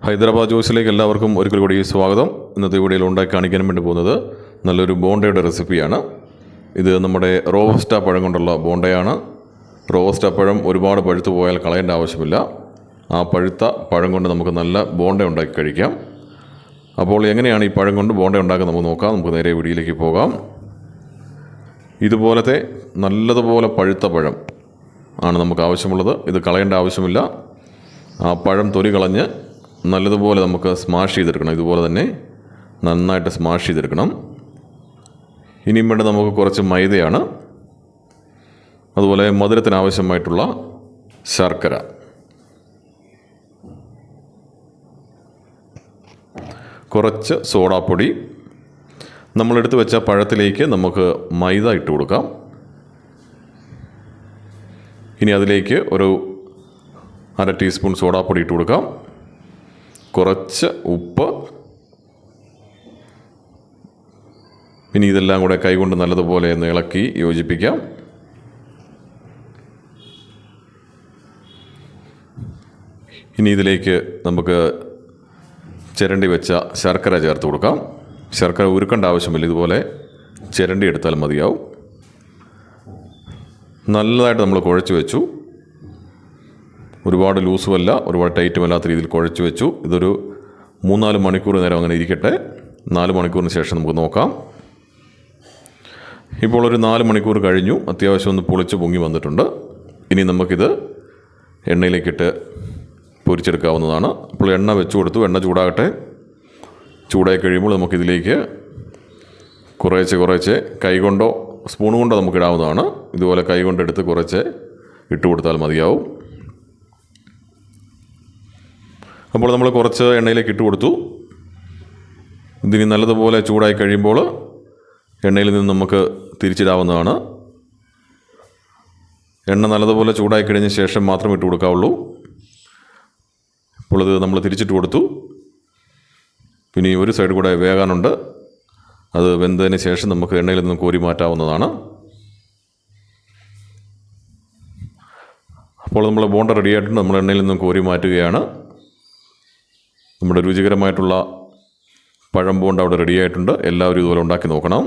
ഹൈദരാബാദ് ജ്യൂസിലേക്ക് എല്ലാവർക്കും ഒരിക്കൽ കൂടി സ്വാഗതം. ഇന്നത്തെ വീഡിയോയിൽ ഉണ്ടാക്കി കാണിക്കാൻ വേണ്ടി പോകുന്നത് നല്ലൊരു ബോണ്ടയുടെ റെസിപ്പിയാണ്. ഇത് നമ്മുടെ റോബസ്റ്റ പഴം കൊണ്ടുള്ള ബോണ്ടയാണ്. റോബസ്റ്റ പഴം ഒരുപാട് പഴുത്തു പോയാൽ കളയേണ്ട ആവശ്യമില്ല. ആ പഴുത്ത പഴം കൊണ്ട് നമുക്ക് നല്ല ബോണ്ട ഉണ്ടാക്കി കഴിക്കാം. അപ്പോൾ എങ്ങനെയാണ് ഈ പഴം കൊണ്ട് ബോണ്ട ഉണ്ടാക്കുന്നത് നമുക്ക് നോക്കാം. നമുക്ക് നേരെ വീഡിയോയിലേക്ക് പോകാം. ഇതുപോലത്തെ നല്ലതുപോലെ പഴുത്ത പഴം ആണ് നമുക്ക് ആവശ്യമുള്ളത്. ഇത് കളയേണ്ട ആവശ്യമില്ല. ആ പഴം തൊലി കളഞ്ഞ് നല്ലതുപോലെ നമുക്ക് സ്മാഷ് ചെയ്തെടുക്കണം. ഇതുപോലെ തന്നെ നന്നായിട്ട് സ്മാഷ് ചെയ്തെടുക്കണം. ഇനിയും വേണ്ട നമുക്ക് കുറച്ച് മൈദയാണ്, അതുപോലെ മധുരത്തിനാവശ്യമായിട്ടുള്ള ശർക്കര, കുറച്ച് സോഡാപ്പൊടി. നമ്മളെടുത്ത് വെച്ച പഴത്തിലേക്ക് നമുക്ക് മൈദ ഇട്ട് കൊടുക്കാം. ഇനി അതിലേക്ക് ഒരു 1/2 ടീസ്പൂൺ സോഡാപ്പൊടി ഇട്ട് കൊടുക്കാം. കുറച്ച് ഉപ്പ്. ഇനി ഇതെല്ലാം കൂടെ കൈകൊണ്ട് നല്ലതുപോലെ ഒന്ന് ഇളക്കി യോജിപ്പിക്കാം. ഇനി ഇതിലേക്ക് നമുക്ക് ചിരണ്ടി വെച്ച ശർക്കര ചേർത്ത് കൊടുക്കാം. ശർക്കര ഉരുക്കേണ്ട ആവശ്യമില്ല, ഇതുപോലെ ചിരണ്ടി എടുത്താൽ മതിയാവും. നല്ലതായിട്ട് നമ്മൾ കുഴച്ച് വെച്ചു. ഒരുപാട് ലൂസുമല്ല, ഒരുപാട് ടൈറ്റും അല്ലാത്ത രീതിയിൽ കുഴച്ച് വെച്ചു. ഇതൊരു 3-4 മണിക്കൂർ നേരം അങ്ങനെ ഇരിക്കട്ടെ. 4 മണിക്കൂറിന് ശേഷം നമുക്ക് നോക്കാം. ഇപ്പോൾ ഒരു 4 മണിക്കൂർ കഴിഞ്ഞു. അത്യാവശ്യം ഒന്ന് പൊളിച്ച് പൊങ്ങി വന്നിട്ടുണ്ട്. ഇനി നമുക്കിത് എണ്ണയിലേക്കിട്ട് പൊരിച്ചെടുക്കാവുന്നതാണ്. അപ്പോൾ എണ്ണ വെച്ച് കൊടുത്തു. എണ്ണ ചൂടാകട്ടെ. ചൂടായി കഴിയുമ്പോൾ നമുക്കിതിലേക്ക് കുറേശ്ശെ കൈകൊണ്ടോ സ്പൂൺ കൊണ്ടോ നമുക്കിടാവുന്നതാണ്. ഇതുപോലെ കൈകൊണ്ടെടുത്ത് കുറച്ച് ഇട്ട് കൊടുത്താൽ മതിയാവും. അപ്പോൾ നമ്മൾ കുറച്ച് എണ്ണയിലേക്ക് ഇട്ട് കൊടുത്തു. ഇതിനി നല്ലതുപോലെ ചൂടായി കഴിയുമ്പോൾ എണ്ണയിൽ നിന്ന് നമുക്ക് തിരിച്ചിടാവുന്നതാണ്. എണ്ണ നല്ലതുപോലെ ചൂടായി കഴിഞ്ഞ ശേഷം മാത്രം ഇട്ട് കൊടുക്കാവുള്ളൂ. ഇപ്പോൾ ഇത് നമ്മൾ തിരിച്ചിട്ട് കൊടുത്തു. പിന്നെ ഒരു സൈഡ് കൂടെ വേകാനുണ്ട്. അത് വെന്തതിന് ശേഷം നമുക്ക് എണ്ണയിൽ നിന്ന് കോരി മാറ്റാവുന്നതാണ്. അപ്പോൾ നമ്മൾ ബോണ്ട റെഡിയായിട്ടുണ്ട്. നമ്മൾ എണ്ണയിൽ നിന്നും കോരി മാറ്റുകയാണ്. നമ്മുടെ രുചികരമായിട്ടുള്ള പഴം ബോണ്ട അവിടെ റെഡിയായിട്ടുണ്ട്. എല്ലാവരും ഇതുപോലെ ഉണ്ടാക്കി നോക്കണം.